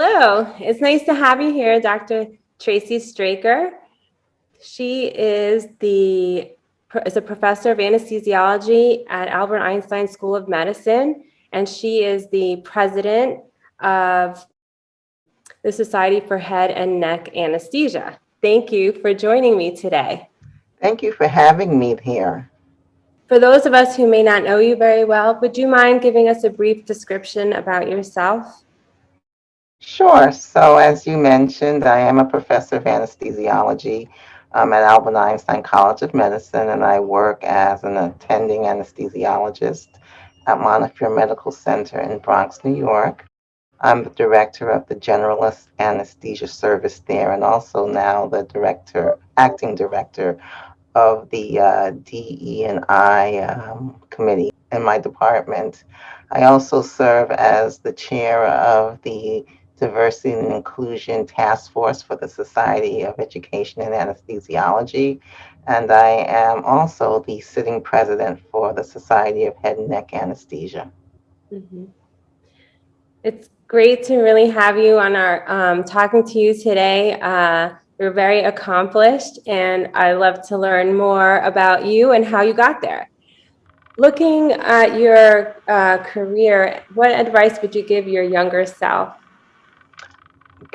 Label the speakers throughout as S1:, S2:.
S1: Hello, it's nice to have you here, Dr. Tracey Straker. She is a professor of anesthesiology at Albert Einstein School of Medicine, and she is the president of the Society for Head and Neck Anesthesia. Thank you for joining me today.
S2: Thank you for having me here.
S1: For those of us who may not know you very well, would you mind giving us a brief description about yourself?
S2: Sure. So, as you mentioned, I am a professor of anesthesiology at Albert Einstein College of Medicine, and I work as an attending anesthesiologist at Montefiore Medical Center in Bronx, New York. I'm the director of the generalist anesthesia service there, and also now the acting director of the DE&I committee in my department. I also serve as the chair of the Diversity and Inclusion Task Force for the Society of Education and Anesthesiology, and I am also the sitting president for the Society of Head and Neck Anesthesia.
S1: Mm-hmm. It's great to really have you on our talking to you today. You're very accomplished, and I love to learn more about you and how you got there. Looking at your career, what advice would you give your younger self?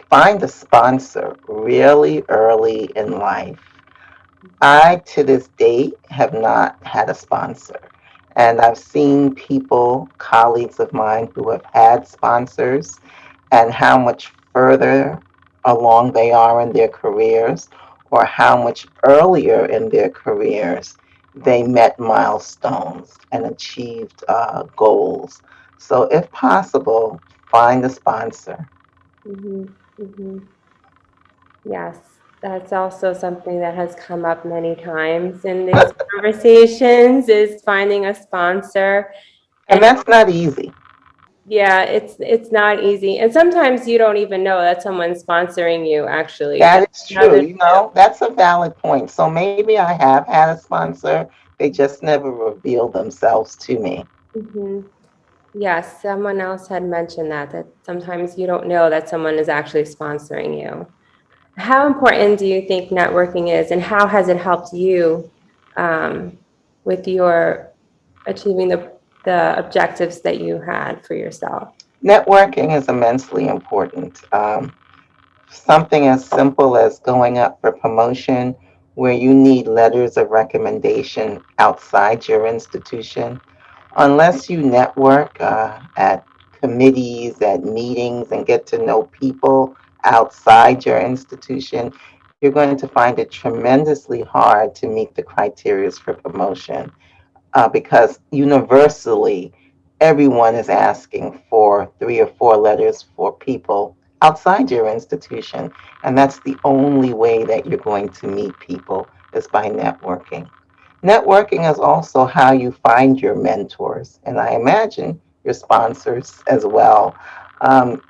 S2: Find a sponsor really early in life. I, to this date, have not had a sponsor. And I've seen people, colleagues of mine, who have had sponsors and how much further along they are in their careers or how much earlier in their careers they met milestones and achieved goals. So, if possible, find a sponsor.
S1: Mm-hmm. Mm-hmm. Yes, that's also something that has come up many times in these conversations is finding a sponsor.
S2: And
S1: And
S2: that's not easy.
S1: yeah, it's not easy. And sometimes you don't even know that someone's sponsoring you, actually. That's
S2: That is true.
S1: another.
S2: That's a valid point. So maybe I have had a sponsor. They just never revealed themselves to me.
S1: Hmm. Yes, someone else had mentioned that sometimes you don't know that someone is actually sponsoring you. How important do you think networking is, and how has it helped you um, with your achieving the objectives that you had for yourself?
S2: Networking is immensely important. Something as simple as going up for promotion where you need letters of recommendation outside your institution. Unless you network at committees, at meetings, and get to know people outside your institution, you're going to find it tremendously hard to meet the criteria for promotion because universally, everyone is asking for 3 or 4 letters for people outside your institution. And that's the only way that you're going to meet people is by networking. Networking is also how you find your mentors, and I imagine your sponsors as well.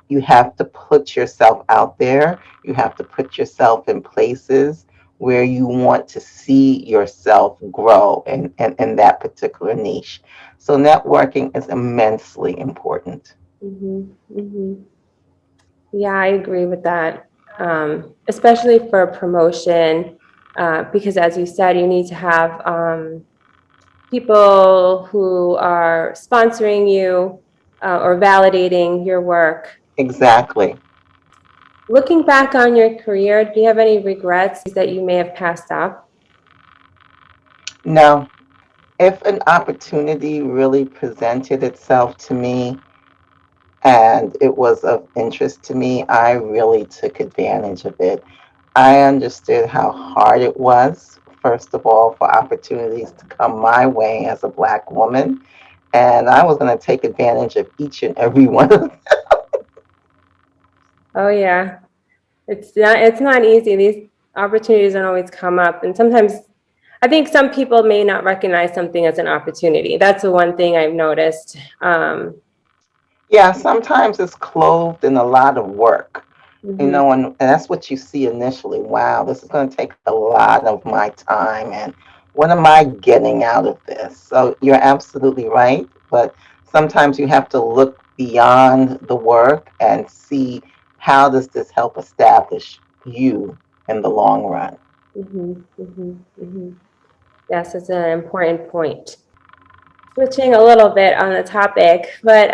S2: You have to put yourself out there. You have to put yourself in places where you want to see yourself grow in that particular niche. So, networking is immensely important.
S1: Hmm. Hmm. Yeah, I agree with that, especially for promotion, because as you said, you need to have people who are sponsoring you or validating your work.
S2: Exactly.
S1: Looking back on your career, do you have any regrets that you may have passed up?
S2: Now, if an opportunity really presented itself to me, and it was of interest to me, I really took advantage of it. I understood how hard it was, first of all, for opportunities to come my way as a Black woman. And I was going to take advantage of each and every one of them.
S1: Oh yeah, it's not easy. These opportunities don't always come up, and sometimes I think some people may not recognize something as an opportunity. That's the one thing I've noticed.
S2: Yeah, sometimes it's clothed in a lot of work,
S1: Mhm.
S2: and that's what you see initially. Wow, this is going to take a lot of my time, and what am I getting out of this? So you're absolutely right, but sometimes you have to look beyond the work and see how does this help establish you in the long run?
S1: Mm-hmm, mm-hmm, mm-hmm. Yes, it's an important point. Switching a little bit on the topic, but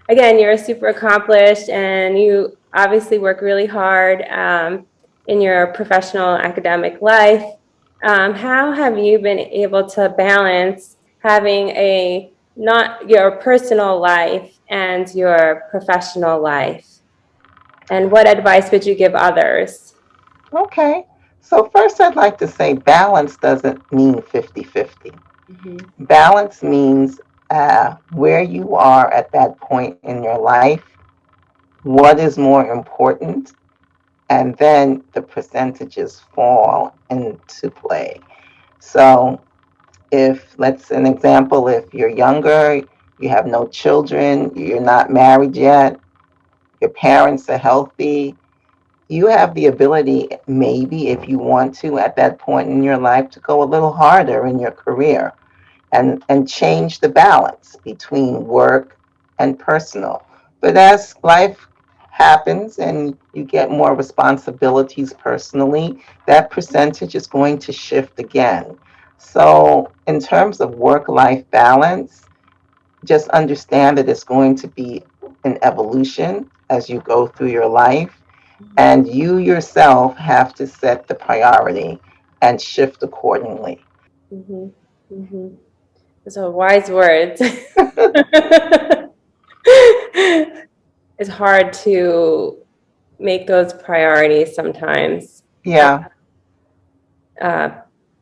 S1: again, you're super accomplished and you obviously work really hard in your professional academic life. How have you been able to balance having a not your personal life and your professional life? And what advice would you give others?
S2: Okay. So, first, I'd like to say balance doesn't mean 50-50.
S1: Mm-hmm,
S2: Balance means where you are at that point in your life, what is more important, and then the percentages fall into play. So, if, let's an example, if you're younger, you have no children, you're not married yet, your parents are healthy, you have the ability, maybe if you want to, at that point in your life, to go a little harder in your career and change the balance between work and personal. But as life happens and you get more responsibilities personally, that percentage is going to shift again. So, in terms of work life balance, just understand that it's going to be an evolution as you go through your life, and you yourself have to set the priority and shift accordingly.
S1: mm-hmm, mm-hmm. Those are wise words. It's hard to make those priorities sometimes,
S2: Yeah.
S1: uh,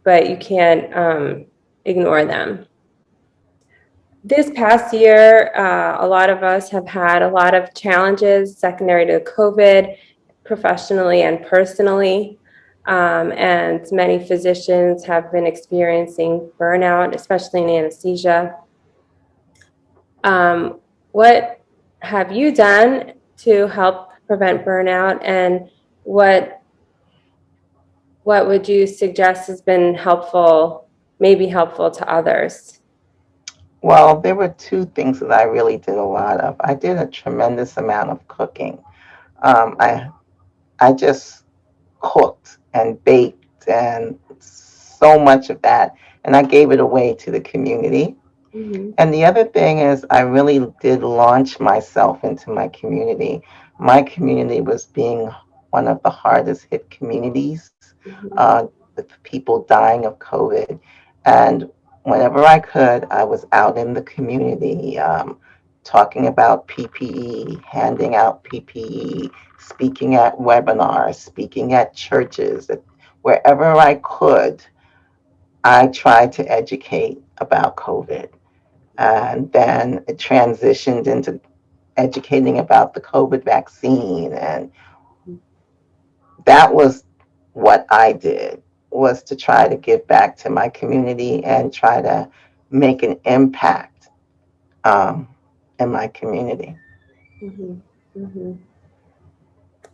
S1: but you can't ignore them. This past year, a lot of us have had a lot of challenges secondary to COVID, professionally and personally. And many physicians have been experiencing burnout, especially in anesthesia. What have you done to help prevent burnout, and what what would you suggest has been helpful, maybe helpful to others?
S2: Well, there were two things that I really did a lot of. I did a tremendous amount of cooking. Um, I I just cooked and baked and so much of that, and I gave it away to the community.
S1: Mm-hmm.
S2: And the other thing is, I really did launch myself into my community. My community was being one of the hardest hit communities,
S1: Mm-hmm.
S2: with people dying of COVID. And whenever I could, I was out in the community, talking about PPE, handing out PPE, speaking at webinars, speaking at churches, wherever I could. I tried to educate about COVID. And then it transitioned into educating about the COVID vaccine. And that was what I did, was to try to give back to my community and try to make an impact, um, in my community.
S1: Mm-hmm. Mm-hmm.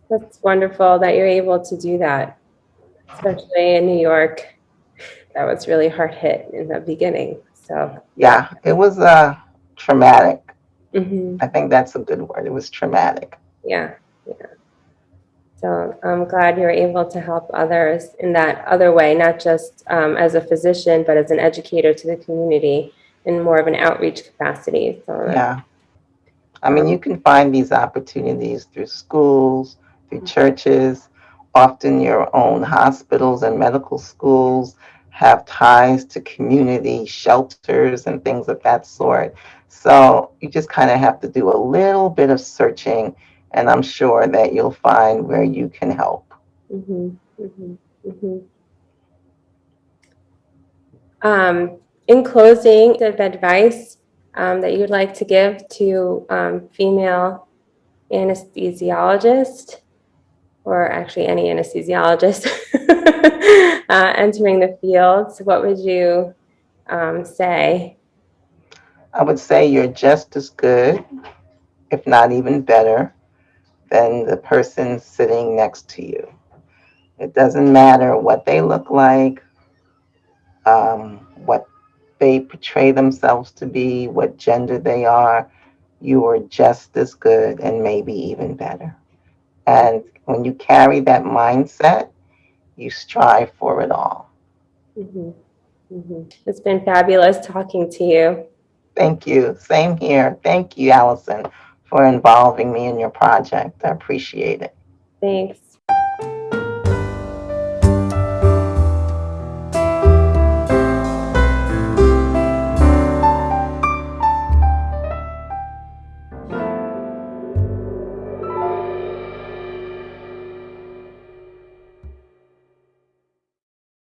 S1: That's wonderful that you're able to do that, especially in New York. That was really hard hit in the beginning. So, yeah.
S2: Yeah, it was traumatic.
S1: Mm-hmm.
S2: I think that's a good word. It was traumatic.
S1: Yeah. Yeah. So I'm glad you're able to help others in that other way, not just as a physician, but as an educator to the community in more of an outreach capacity. So that,
S2: Yeah. I mean, you can find these opportunities through schools, through churches. Often, your own hospitals and medical schools have ties to community shelters and things of that sort. So, you just kind of have to do a little bit of searching, and I'm sure that you'll find where you can help.
S1: mm-hmm, mm-hmm, mm-hmm. In closing, of advice that you'd like to give to female anesthesiologists, or actually any anesthesiologist entering the field, what would you say?
S2: I would say you're just as good, if not even better, than the person sitting next to you. It doesn't matter what they look like, what they portray themselves to be, what gender they are. You are just as good and maybe even better. And when you carry that mindset, you strive for it all.
S1: Mhm. It's been fabulous talking to you.
S2: Thank you. Same here. Thank you, Allison, for involving me in your project. I appreciate it.
S1: Thanks.